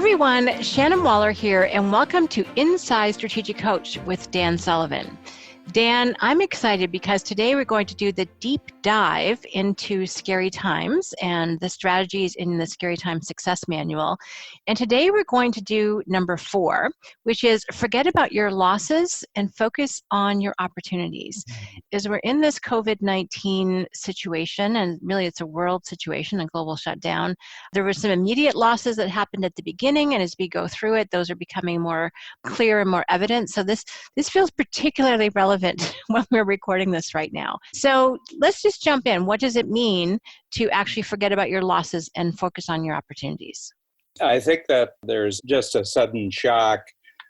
everyone, Shannon Waller here, and welcome to Inside Strategic Coach with Dan Sullivan. Dan, I'm excited because today we're going to do the deep dive into scary times and the strategies in the Scary Times Success Manual. And today we're going to do number 4, which is forget about your losses and focus on your opportunities. As we're in this COVID-19 situation, and really it's a world situation, a global shutdown, there were some immediate losses that happened at the beginning, and as we go through it, those are becoming more clear and more evident. So this feels particularly relevant when we're recording this right now. So let's just jump in. What does it mean to actually forget about your losses and focus on your opportunities? I think that there's just a sudden shock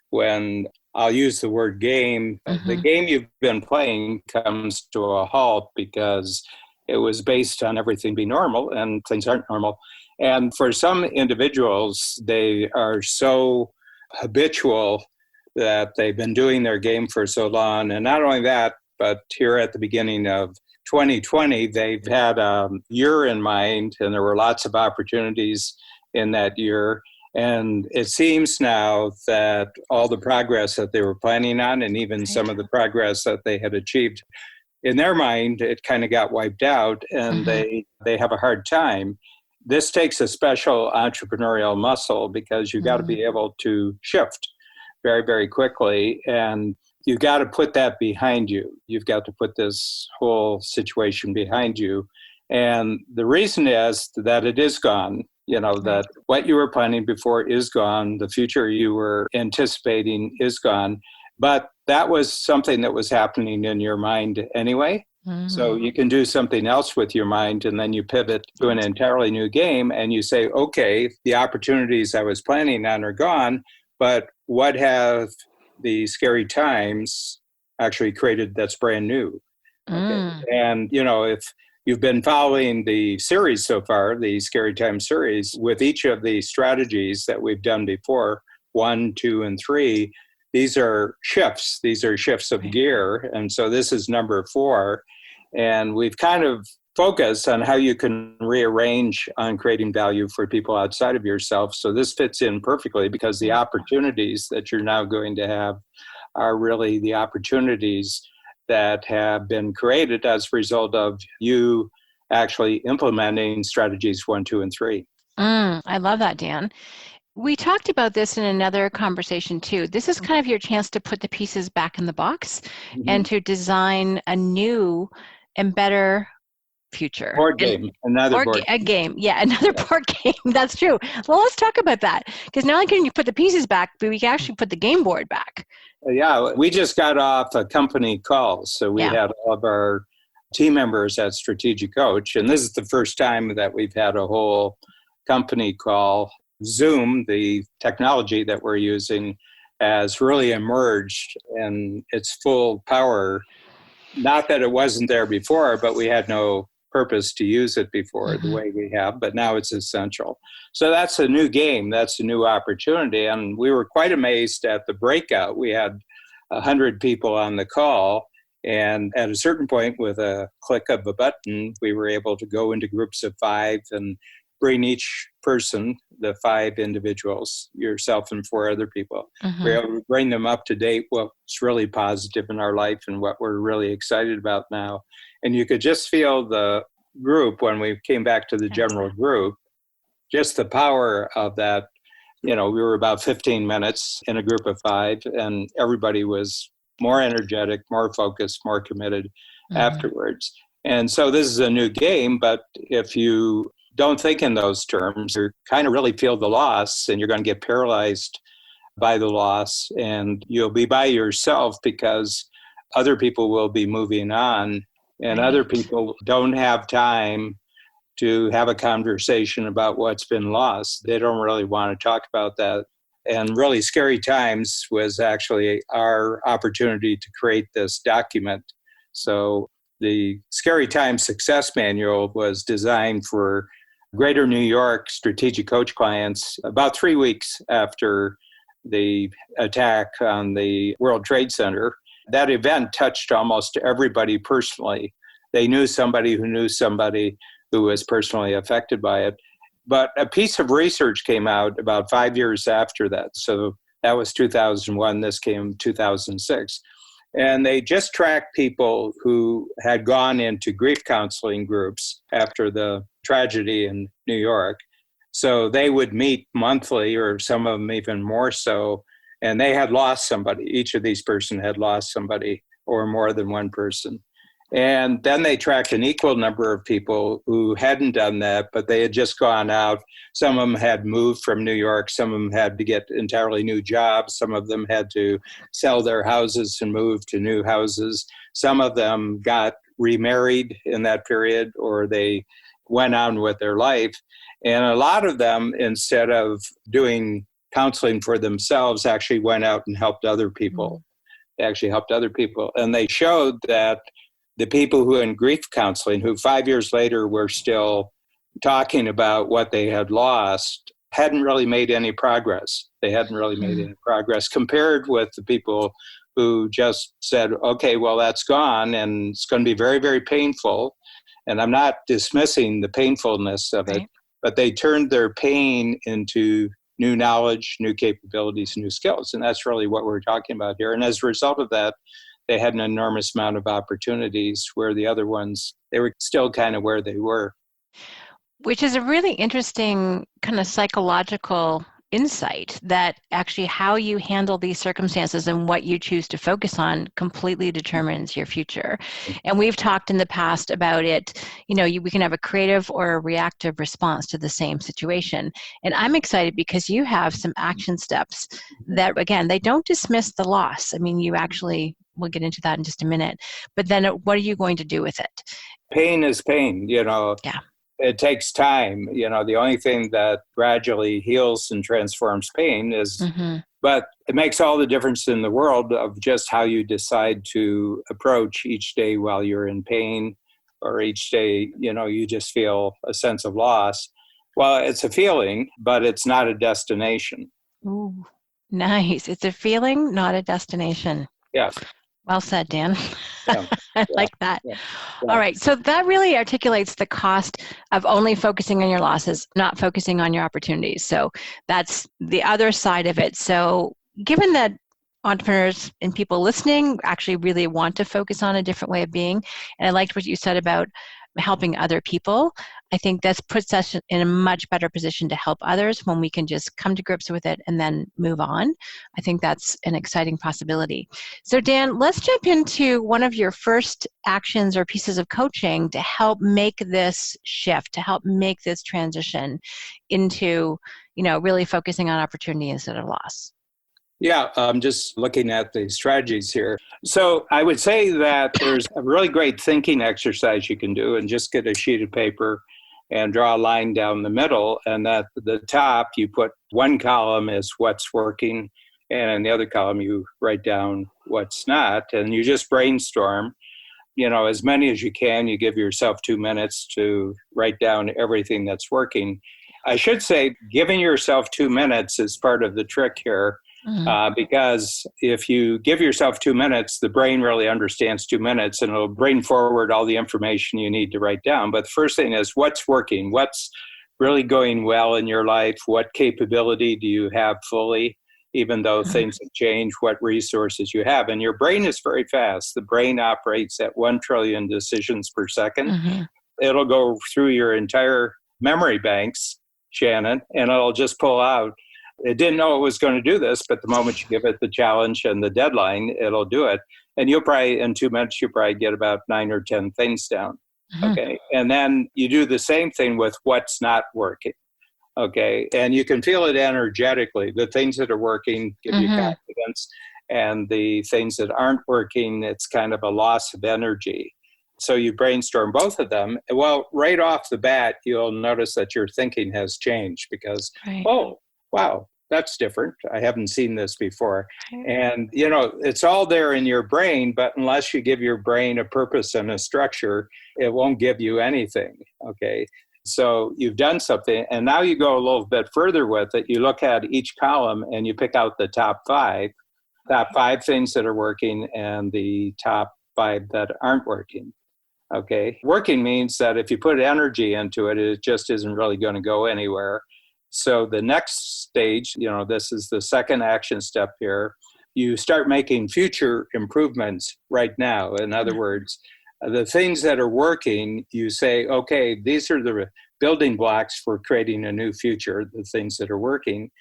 when I'll use the word game. The game you've been playing comes to a halt because it was based on everything being normal and things aren't normal. And for some individuals, they are so habitual that they've been doing their game for so long. And not only that, but here at the beginning of 2020, they've had a year in mind, and there were lots of opportunities in that year. And it seems now that all the progress that they were planning on, and even some of the progress that they had achieved, in their mind, it kind of got wiped out, and they have a hard time. This takes a special entrepreneurial muscle because you've got to be able to shift very, very quickly. And you've got to put that behind you. You've got to put this whole situation behind you. And the reason is that it is gone. You know, that what you were planning before is gone. The future you were anticipating is gone. But that was something that was happening in your mind anyway. So you can do something else with your mind, and then you pivot to an entirely new game and you say, okay, the opportunities I was planning on are gone, but what have the scary times actually created that's brand new? Okay. And, you know, if you've been following the series so far, the Scary Times series, with each of the strategies that we've done before, 1, 2, and 3, these are shifts. These are shifts of gear. And so this is number 4. And we've kind of focused on how you can rearrange on creating value for people outside of yourself. So this fits in perfectly because the opportunities that you're now going to have are really the opportunities that have been created as a result of you actually implementing strategies 1, 2, and 3. I love that, Dan. We talked about this in another conversation too. This is kind of your chance to put the pieces back in the box and to design a new and better future. Board game, another board game. A game, yeah, another board game. That's true. Well, let's talk about that, because not only can you put the pieces back, but we can actually put the game board back. Yeah, we just got off a company call, so we had all of our team members at Strategic Coach, and this is the first time that we've had a whole company call. Zoom, the technology that we're using, has really emerged in its full power. Not that it wasn't there before, but we had no purpose to use it before the way we have, but now it's essential. So that's a new game. That's a new opportunity. And we were quite amazed at the breakout. We had 100 people on the call. And at a certain point, with a click of a button, we were able to go into groups of 5 and bring each person, the 5 individuals, yourself and 4 other people, we're able to bring them up to date, what's really positive in our life and what we're really excited about now. And you could just feel the group when we came back to the general group, just the power of that. You know, we were about 15 minutes in a group of 5, and everybody was more energetic, more focused, more committed afterwards. And so this is a new game, but if you don't think in those terms, you kind of really feel the loss, and you're going to get paralyzed by the loss, and you'll be by yourself because other people will be moving on, and other people don't have time to have a conversation about what's been lost. They don't really want to talk about that. And really, Scary Times was actually our opportunity to create this document. So the Scary Times Success Manual was designed for Greater New York strategic coach clients about 3 weeks after the attack on the World Trade Center. That event touched almost everybody personally. They knew somebody who knew somebody who was personally affected by it. But a piece of research came out about 5 years after that. So that was 2001. This came 2006. And they just tracked people who had gone into grief counseling groups after the tragedy in New York. So they would meet monthly, or some of them even more so, and they had lost somebody. Each of these person had lost somebody, or more than one person. And then they tracked an equal number of people who hadn't done that, but they had just gone out. Some of them had moved from New York. Some of them had to get entirely new jobs. Some of them had to sell their houses and move to new houses. Some of them got remarried in that period, or they went on with their life. And a lot of them, instead of doing counseling for themselves, actually went out and helped other people. They actually helped other people. And they showed that the people who in grief counseling, who 5 years later were still talking about what they had lost, hadn't really made any progress. They hadn't really made any progress compared with the people who just said, okay, well, that's gone, and it's going to be very, very painful. And I'm not dismissing the painfulness of it, but they turned their pain into new knowledge, new capabilities, new skills. And that's really what we're talking about here. And as a result of that, they had an enormous amount of opportunities, where the other ones, they were still kind of where they were. Which is a really interesting kind of psychological insight, that actually how you handle these circumstances and what you choose to focus on completely determines your future. And we've talked in the past about it, we can have a creative or a reactive response to the same situation. And I'm excited because you have some action steps that, again, they don't dismiss the loss. I mean, you actually, we'll get into that in just a minute, but then what are you going to do with it? Pain is pain, Yeah. It takes time. The only thing that gradually heals and transforms pain is, but it makes all the difference in the world of just how you decide to approach each day while you're in pain, or each day, you just feel a sense of loss. Well, it's a feeling, but it's not a destination. Ooh, nice. It's a feeling, not a destination. Yeah. Well said, Dan. Yeah. I like that. Yeah. All right. So that really articulates the cost of only focusing on your losses, not focusing on your opportunities. So that's the other side of it. So given that entrepreneurs and people listening actually really want to focus on a different way of being, and I liked what you said about helping other people, I think that puts us in a much better position to help others when we can just come to grips with it and then move on. I think that's an exciting possibility. So Dan, let's jump into one of your first actions or pieces of coaching to help make this shift, to help make this transition into, really focusing on opportunity instead of loss. Yeah, I'm just looking at the strategies here. So I would say that there's a really great thinking exercise you can do, and just get a sheet of paper and draw a line down the middle. And at the top, you put one column as what's working, and in the other column, you write down what's not. And you just brainstorm, as many as you can. You give yourself 2 minutes to write down everything that's working. I should say, giving yourself 2 minutes is part of the trick here. Because if you give yourself 2 minutes, the brain really understands 2 minutes, and it'll bring forward all the information you need to write down. But the first thing is, what's working? What's really going well in your life? What capability do you have fully, even though things have changed? What resources you have? And your brain is very fast. The brain operates at 1 trillion decisions per second. It'll go through your entire memory banks, Shannon, and it'll just pull out. It didn't know it was going to do this, but the moment you give it the challenge and the deadline, it'll do it. And you'll probably, in 2 minutes, you'll probably get about 9 or 10 things down. Okay. And then you do the same thing with what's not working. Okay. And you can feel it energetically. The things that are working give you confidence, and the things that aren't working, it's kind of a loss of energy. So you brainstorm both of them. Well, right off the bat, you'll notice that your thinking has changed because, oh, wow, that's different. I haven't seen this before. And, it's all there in your brain, but unless you give your brain a purpose and a structure, it won't give you anything. Okay. So you've done something, and now you go a little bit further with it. You look at each column and you pick out the top five things that are working and the top 5 that aren't working. Okay. Working means that if you put energy into it, it just isn't really going to go anywhere. So the next stage, this is the second action step here. You start making future improvements right now. In other words, the things that are working, you say, okay, these are the building blocks for creating a new future, the things that are working.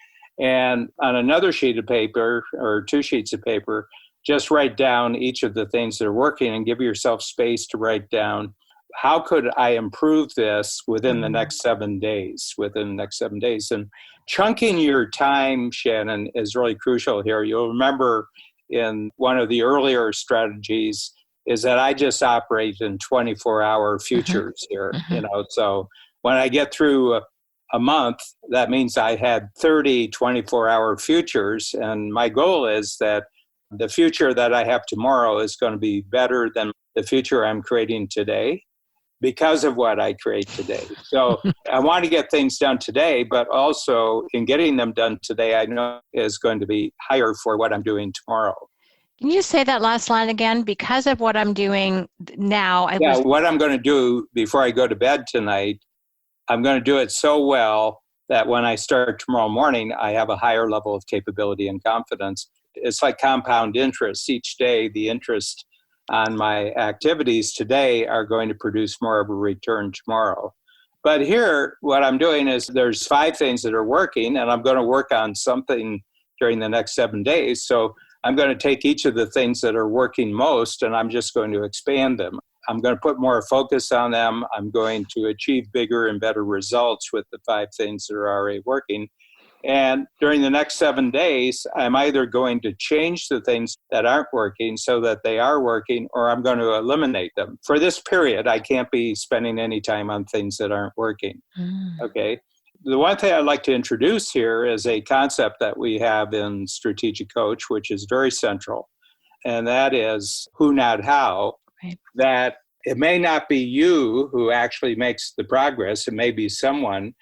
And on another sheet of paper or two sheets of paper, just write down each of the things that are working and give yourself space to write down, how could I improve this within the next 7 days, And chunking your time, Shannon, is really crucial here. You'll remember in one of the earlier strategies is that I just operate in 24-hour futures here, So when I get through a month, that means I had 30 24-hour futures. And my goal is that the future that I have tomorrow is going to be better than the future I'm creating today because of what I create today. So I want to get things done today, but also in getting them done today, I know is going to be higher for what I'm doing tomorrow. Can you say that last line again? Because of what I'm doing now. What I'm going to do before I go to bed tonight, I'm going to do it so well that when I start tomorrow morning, I have a higher level of capability and confidence. It's like compound interest. Each day, the interest on my activities today are going to produce more of a return tomorrow. But here, what I'm doing is there's 5 things that are working, and I'm going to work on something during the next 7 days. So I'm going to take each of the things that are working most, and I'm just going to expand them. I'm going to put more focus on them. I'm going to achieve bigger and better results with the 5 things that are already working. And during the next 7 days, I'm either going to change the things that aren't working so that they are working, or I'm going to eliminate them. For this period, I can't be spending any time on things that aren't working. Okay. The one thing I'd like to introduce here is a concept that we have in Strategic Coach, which is very central. And that is who, not how. Right. That it may not be you who actually makes the progress. It may be someone,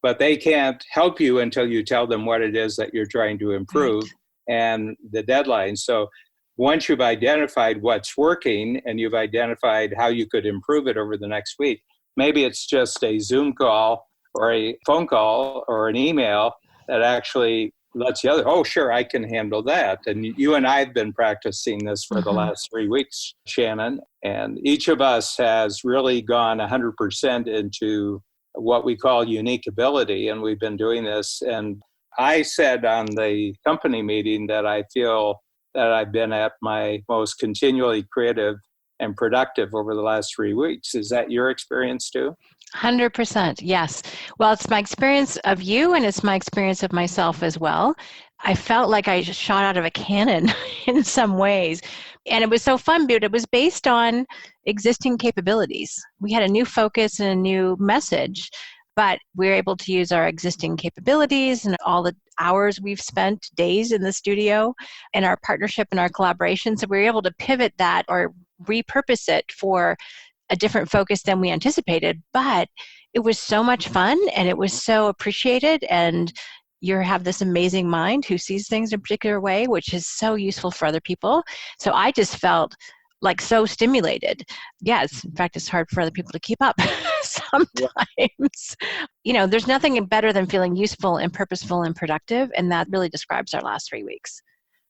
but they can't help you until you tell them what it is that you're trying to improve and the deadline. So once you've identified what's working and you've identified how you could improve it over the next week, maybe it's just a Zoom call or a phone call or an email that actually lets the other, oh, sure, I can handle that. And you and I have been practicing this for the last 3 weeks, Shannon, and each of us has really gone 100% into what we call unique ability, and we've been doing this. And I said on the company meeting that I feel that I've been at my most continually creative and productive over the last 3 weeks. Is that your experience too? 100%, yes. Well, it's my experience of you, and it's my experience of myself as well. I felt like I just shot out of a cannon in some ways. And it was so fun, but it was based on existing capabilities. We had a new focus and a new message, but we were able to use our existing capabilities and all the hours we've spent, days in the studio, and our partnership and our collaboration. So we were able to pivot that or repurpose it for a different focus than we anticipated. But it was so much fun, and it was so appreciated. And you have this amazing mind who sees things in a particular way, which is so useful for other people. So I just felt like so stimulated. Yes, in fact, it's hard for other people to keep up sometimes. There's nothing better than feeling useful and purposeful and productive, and that really describes our last 3 weeks.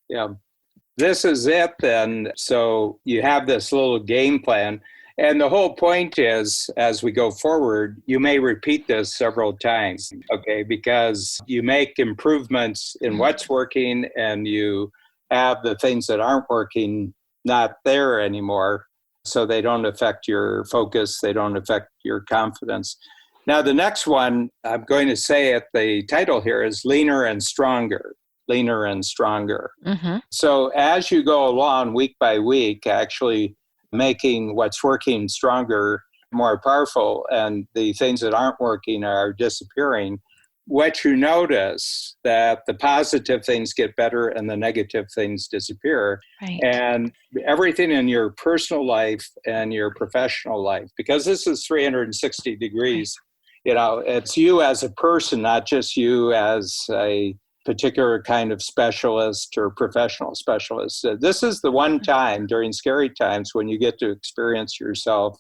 Yeah, this is it then. So you have this little game plan. And the whole point is, as we go forward, you may repeat this several times, okay, because you make improvements in what's working and you have the things that aren't working not there anymore, so they don't affect your focus, they don't affect your confidence. Now, the next one, I'm going to say it, the title here is Leaner and Stronger. Leaner and Stronger. So as you go along week by week, actually making what's working stronger, more powerful, and the things that aren't working are disappearing, what you notice that the positive things get better and the negative things disappear. Right. And everything in your personal life and your professional life, because this is 360 degrees, it's you as a person, not just you as a particular kind of specialist or professional specialist. This is the one time during scary times when you get to experience yourself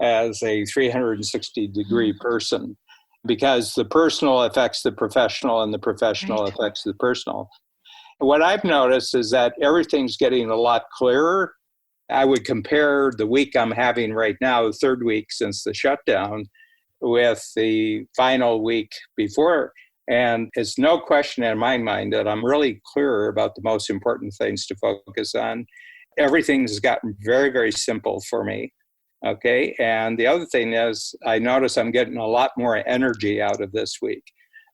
as a 360-degree person, because the personal affects the professional and the professional affects the personal. What I've noticed is that everything's getting a lot clearer. I would compare the week I'm having right now, the third week since the shutdown, with the final week before. And it's no question in my mind that I'm really clearer about the most important things to focus on. Everything's gotten very, very simple for me. Okay. And the other thing is, I notice I'm getting a lot more energy out of this week.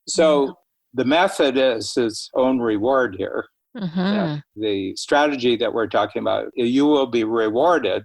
So the method is its own reward here. The strategy that we're talking about, you will be rewarded.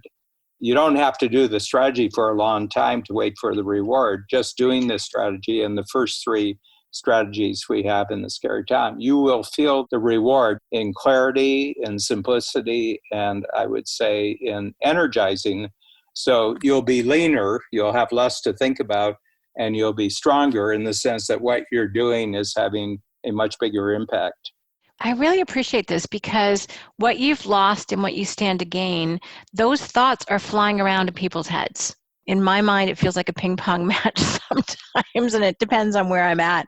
You don't have to do the strategy for a long time to wait for the reward. Just doing this strategy and the first 3 strategies we have in the scary time, you will feel the reward in clarity, in simplicity, and I would say in energizing. So you'll be leaner, you'll have less to think about, and you'll be stronger in the sense that what you're doing is having a much bigger impact. I really appreciate this, because what you've lost and what you stand to gain, those thoughts are flying around in people's heads. In my mind, it feels like a ping pong match sometimes, and it depends on where I'm at.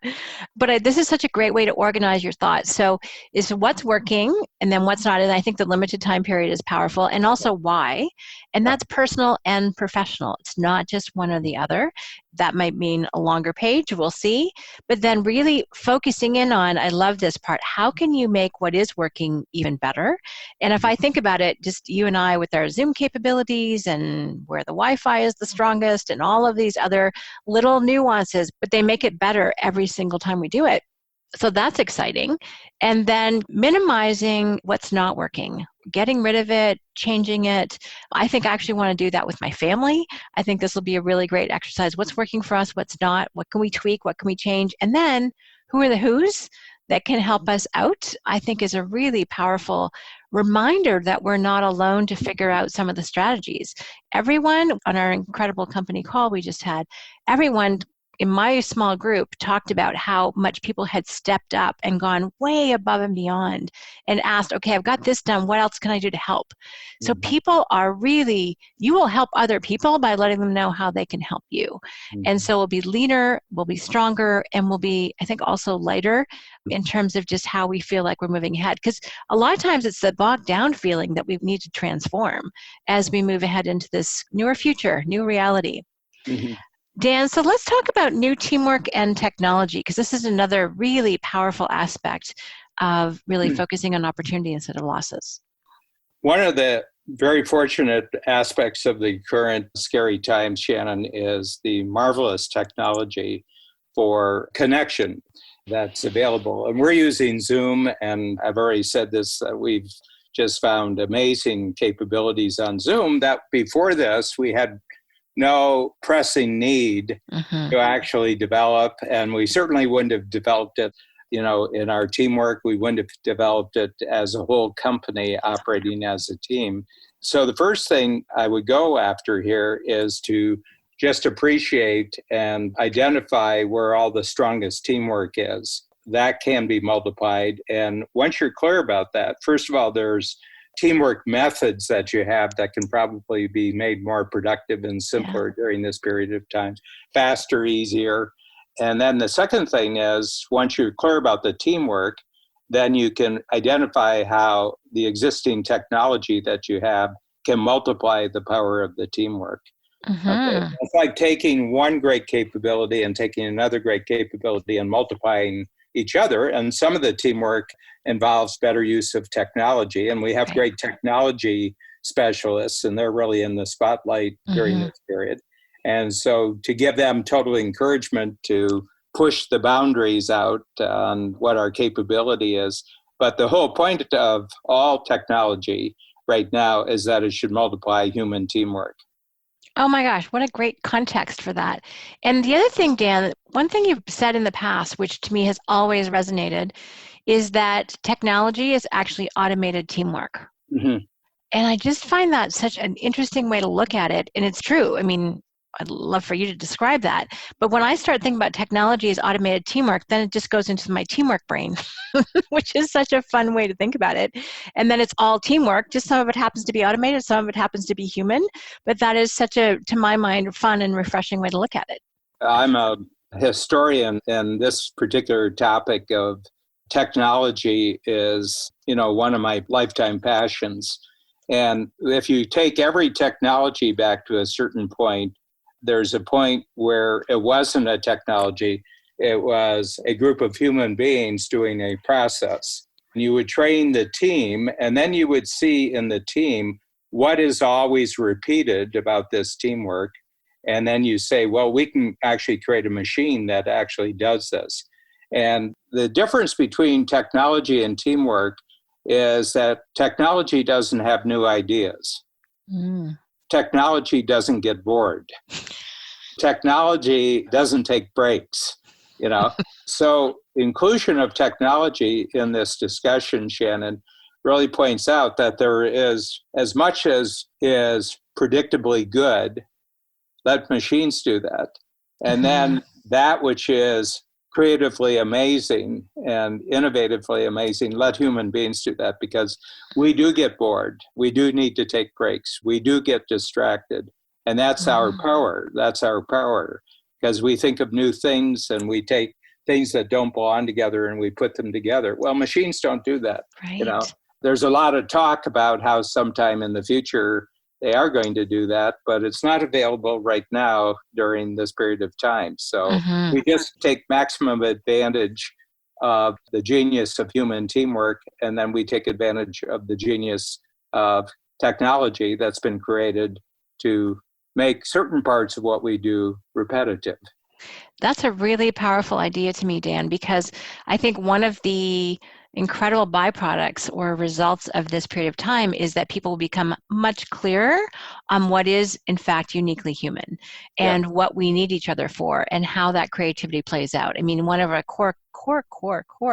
But this is such a great way to organize your thoughts. So it's what's working and then what's not. And I think the limited time period is powerful, and also why. And that's personal and professional. It's not just one or the other. That might mean a longer page, we'll see. But then really focusing in on, I love this part, how can you make what is working even better? And if I think about it, just you and I with our Zoom capabilities and where the Wi-Fi is the strongest and all of these other little nuances, but they make it better every single time we do it. So that's exciting. And then minimizing what's not working, getting rid of it, changing it. I think I actually want to do that with my family. I think this will be a really great exercise. What's working for us? What's not? What can we tweak? What can we change? And then who are the who's that can help us out? I think is a really powerful reminder that we're not alone to figure out some of the strategies. Everyone on our incredible company call we just had, everyone in my small group talked about how much people had stepped up and gone way above and beyond and asked, okay, I've got this done. What else can I do to help? So people are really, you will help other people by letting them know how they can help you. And so we'll be leaner, we'll be stronger, and we'll be, I think, also lighter in terms of just how we feel like we're moving ahead. Because a lot of times it's the bogged down feeling that we need to transform as we move ahead into this newer future, new reality. Dan, so let's talk about new teamwork and technology, because this is another really powerful aspect of really focusing on opportunity instead of losses. One of the very fortunate aspects of the current scary times, Shannon, is the marvelous technology for connection that's available. And we're using Zoom, and I've already said this, we've just found amazing capabilities on Zoom that before this we had no pressing need to actually develop, and we certainly wouldn't have developed it, in our teamwork. We wouldn't have developed it as a whole company operating as a team. So the first thing I would go after here is to just appreciate and identify where all the strongest teamwork is. That can be multiplied. And once you're clear about that, first of all, there's teamwork methods that you have that can probably be made more productive and simpler during this period of time, faster, easier. And then the second thing is, once you're clear about the teamwork, then you can identify how the existing technology that you have can multiply the power of the teamwork. Okay. It's like taking one great capability and taking another great capability and multiplying each other. And some of the teamwork involves better use of technology. And we have great technology specialists, and they're really in the spotlight during this period. And so to give them total encouragement to push the boundaries out on what our capability is. But the whole point of all technology right now is that it should multiply human teamwork. Oh my gosh, what a great context for that. And the other thing, Dan, one thing you've said in the past, which to me has always resonated, is that technology is actually automated teamwork. And I just find that such an interesting way to look at it. And it's true. I mean, I'd love for you to describe that. But when I start thinking about technology as automated teamwork, then it just goes into my teamwork brain, which is such a fun way to think about it. And then it's all teamwork. Just some of it happens to be automated, some of it happens to be human. But that is such a, to my mind, fun and refreshing way to look at it. I'm a historian, and this particular topic of technology is, one of my lifetime passions. And if you take every technology back to a certain point, there's a point where it wasn't a technology, it was a group of human beings doing a process. You would train the team, and then you would see in the team what is always repeated about this teamwork. And then you say, well, we can actually create a machine that actually does this. And the difference between technology and teamwork is that technology doesn't have new ideas. Technology doesn't get bored. Technology doesn't take breaks, So inclusion of technology in this discussion, Shannon, really points out that there is, as much as is predictably good, let machines do that. And then that which is creatively amazing and innovatively amazing, let human beings do that, because we do get bored. We do need to take breaks. We do get distracted. And that's our power. That's our power, because we think of new things and we take things that don't belong together and we put them together. Well, machines don't do that. Right. There's a lot of talk about how sometime in the future they are going to do that, but it's not available right now during this period of time. So we just take maximum advantage of the genius of human teamwork, and then we take advantage of the genius of technology that's been created to make certain parts of what we do repetitive. That's a really powerful idea to me, Dan, because I think one of the incredible byproducts or results of this period of time is that people will become much clearer on what is, in fact, uniquely human and what we need each other for and how that creativity plays out. I mean, one of our core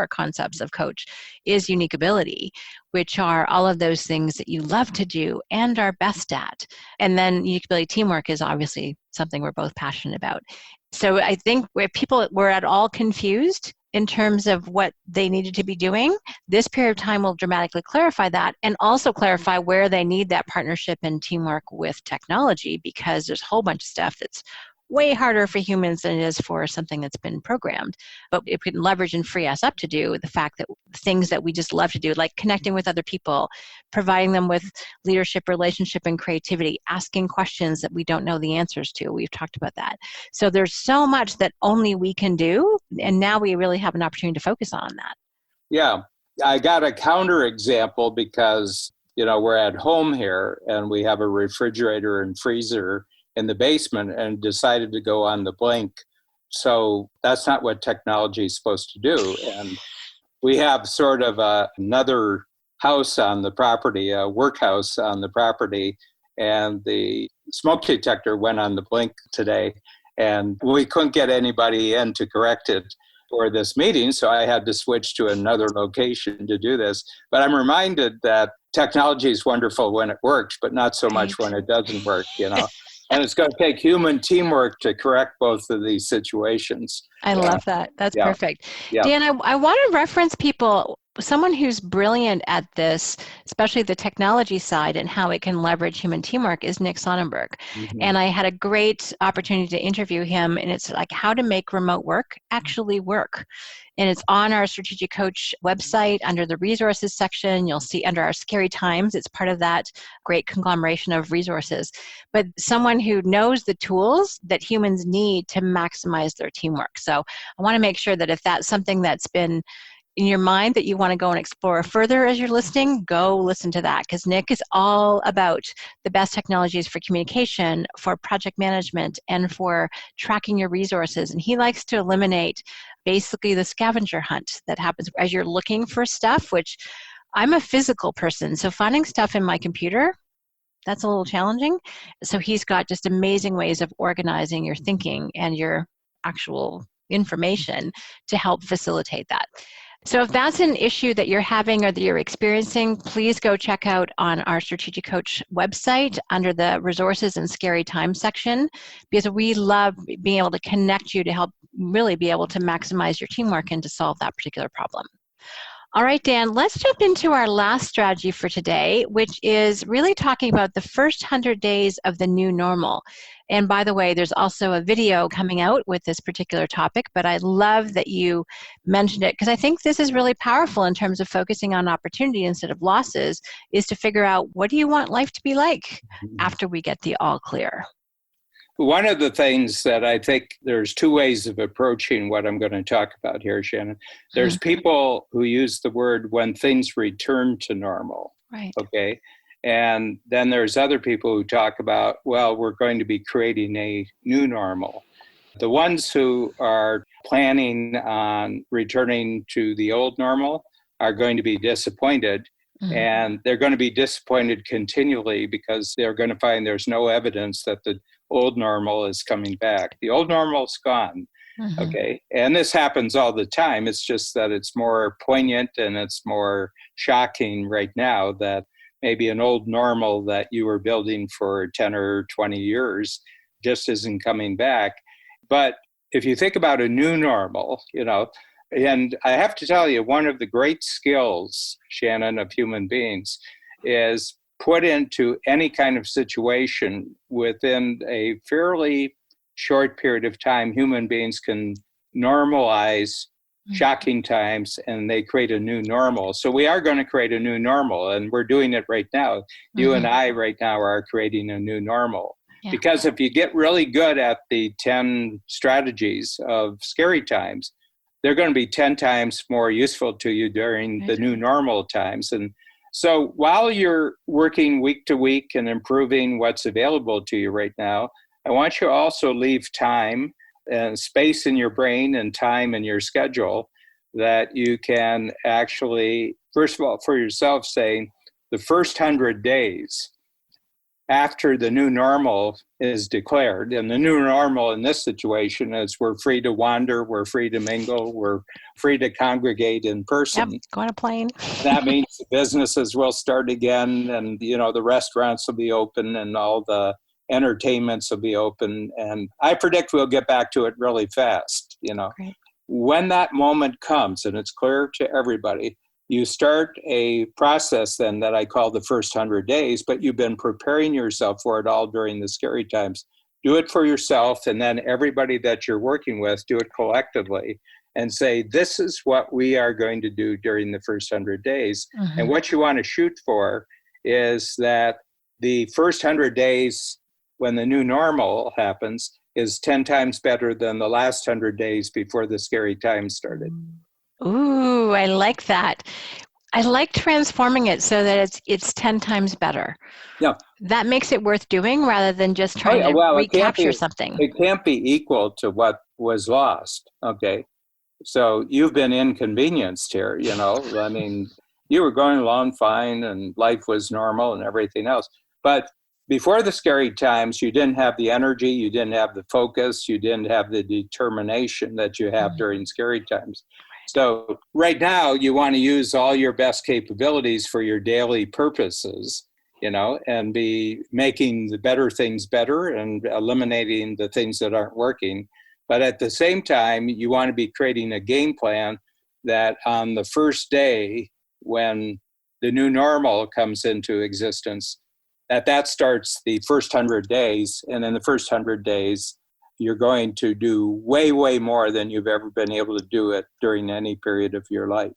concepts of Coach is unique ability, which are all of those things that you love to do and are best at. And then unique ability teamwork is obviously something we're both passionate about. So I think where people were at all confused in terms of what they needed to be doing, this period of time will dramatically clarify that, and also clarify where they need that partnership and teamwork with technology, because there's a whole bunch of stuff that's way harder for humans than it is for something that's been programmed. But if we can leverage and free us up to do the fact that things that we just love to do, like connecting with other people, providing them with leadership, relationship, and creativity, asking questions that we don't know the answers to. We've talked about that. So there's so much that only we can do, and now we really have an opportunity to focus on that. Yeah, I got a counter example because, we're at home here and we have a refrigerator and freezer in the basement and decided to go on the blink. So that's not what technology is supposed to do. And we have sort of another house on the property, a workhouse on the property, and the smoke detector went on the blink today. And we couldn't get anybody in to correct it for this meeting, so I had to switch to another location to do this. But I'm reminded that technology is wonderful when it works, but not so much when it doesn't work, And it's going to take human teamwork to correct both of these situations. I love that. That's perfect. Yeah. Dan, I want to reference people, someone who's brilliant at this, especially the technology side and how it can leverage human teamwork, is Nick Sonnenberg. And I had a great opportunity to interview him, and it's like how to make remote work actually work. And it's on our Strategic Coach website under the resources section. You'll see under our Scary Times, it's part of that great conglomeration of resources. But someone who knows the tools that humans need to maximize their teamwork. So I want to make sure that if that's something that's been in your mind that you want to go and explore further as you're listening, go listen to that, because Nick is all about the best technologies for communication, for project management, and for tracking your resources. And he likes to eliminate basically the scavenger hunt that happens as you're looking for stuff, which I'm a physical person, so finding stuff in my computer, that's a little challenging. So he's got just amazing ways of organizing your thinking and your actual information to help facilitate that. So if that's an issue that you're having or that you're experiencing, please go check out on our Strategic Coach website under the resources and scary time section, because we love being able to connect you to help really be able to maximize your teamwork and to solve that particular problem. All right, Dan, let's jump into our last strategy for today, which is really talking about the first 100 days of the new normal. And by the way, there's also a video coming out with this particular topic, but I love that you mentioned it because I think this is really powerful in terms of focusing on opportunity instead of losses, is to figure out what do you want life to be like after we get the all clear. One of the things that I think there's two ways of approaching what I'm going to talk about here, Shannon. There's people who use the word when things return to normal. Right. Okay. And then there's other people who talk about, well, we're going to be creating a new normal. The ones who are planning on returning to the old normal are going to be disappointed. And they're going to be disappointed continually because they're going to find there's no evidence that the old normal is coming back. The old normal's gone. Okay. And this happens all the time. It's just that it's more poignant and it's more shocking right now that maybe an old normal that you were building for 10 or 20 years just isn't coming back. But if you think about a new normal, and I have to tell you, one of the great skills, Shannon, of human beings is put into any kind of situation within a fairly short period of time. Human beings can normalize shocking times and they create a new normal. So we are going to create a new normal and we're doing it right now. You and I right now are creating a new normal. Yeah. Because if you get really good at the 10 strategies of scary times, they're going to be 10 times more useful to you during the new normal times. And so while you're working week to week and improving what's available to you right now, I want you to also leave time and space in your brain and time in your schedule that you can actually, first of all, for yourself, say the first 100 days after the new normal is declared. And the new normal in this situation is we're free to wander, we're free to mingle, we're free to congregate in person. Yep, go on a plane. That means the businesses will start again and, the restaurants will be open and all the entertainments will be open. And I predict we'll get back to it really fast, Great. When that moment comes and it's clear to everybody, you start a process then that I call the first 100 days, but you've been preparing yourself for it all during the scary times. Do it for yourself, and then everybody that you're working with, do it collectively and say, this is what we are going to do during the first 100 days. And what you want to shoot for is that the first 100 days when the new normal happens is 10 times better than the last 100 days before the scary times started. Ooh, I like that. I like transforming it so that it's 10 times better. Yeah. That makes it worth doing rather than just trying to recapture something. It can't be equal to what was lost. Okay. So you've been inconvenienced here, I mean, you were going along fine and life was normal and everything else. But before the scary times, you didn't have the energy, you didn't have the focus, you didn't have the determination that you have during scary times. So right now, you want to use all your best capabilities for your daily purposes, and be making the better things better and eliminating the things that aren't working. But at the same time, you want to be creating a game plan that on the first day when the new normal comes into existence, that starts the first 100 days. And in the first 100 days, you're going to do way, way more than you've ever been able to do it during any period of your life.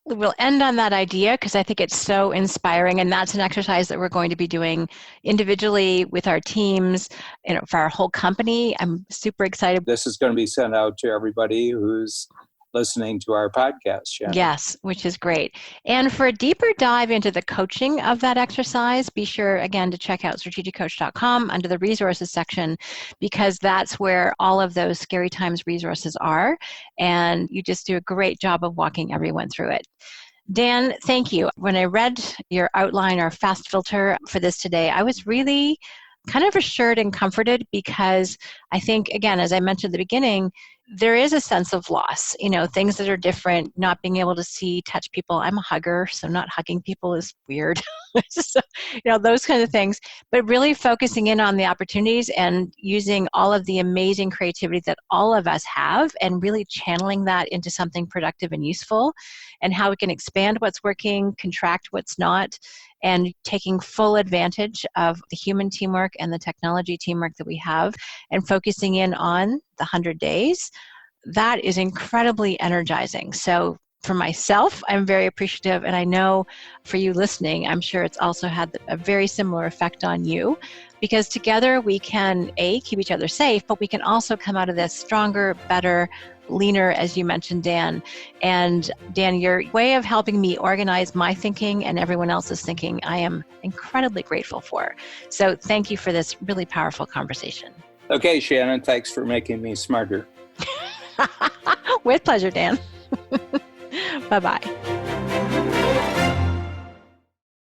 We'll end on that idea because I think it's so inspiring. And that's an exercise that we're going to be doing individually with our teams, for our whole company. I'm super excited. This is going to be sent out to everybody who's listening to our podcast, Shannon. Yes, which is great. And for a deeper dive into the coaching of that exercise, be sure, again, to check out strategiccoach.com under the resources section, because that's where all of those scary times resources are. And you just do a great job of walking everyone through it. Dan, thank you. When I read your outline or fast filter for this today, I was really kind of assured and comforted because I think, again, as I mentioned at the beginning, there is a sense of loss, things that are different, not being able to see, touch people. I'm a hugger, so not hugging people is weird. So, those kind of things, but really focusing in on the opportunities and using all of the amazing creativity that all of us have and really channeling that into something productive and useful, and how we can expand what's working, contract what's not, and taking full advantage of the human teamwork and the technology teamwork that we have, and focusing in on the 100 days, that is incredibly energizing. So for myself, I'm very appreciative, and I know for you listening, I'm sure it's also had a very similar effect on you, because together we can, keep each other safe, but we can also come out of this stronger, better, leaner, as you mentioned, Dan. And Dan, your way of helping me organize my thinking and everyone else's thinking, I am incredibly grateful for. So thank you for this really powerful conversation. Okay, Shannon, thanks for making me smarter. With pleasure, Dan. Bye-bye.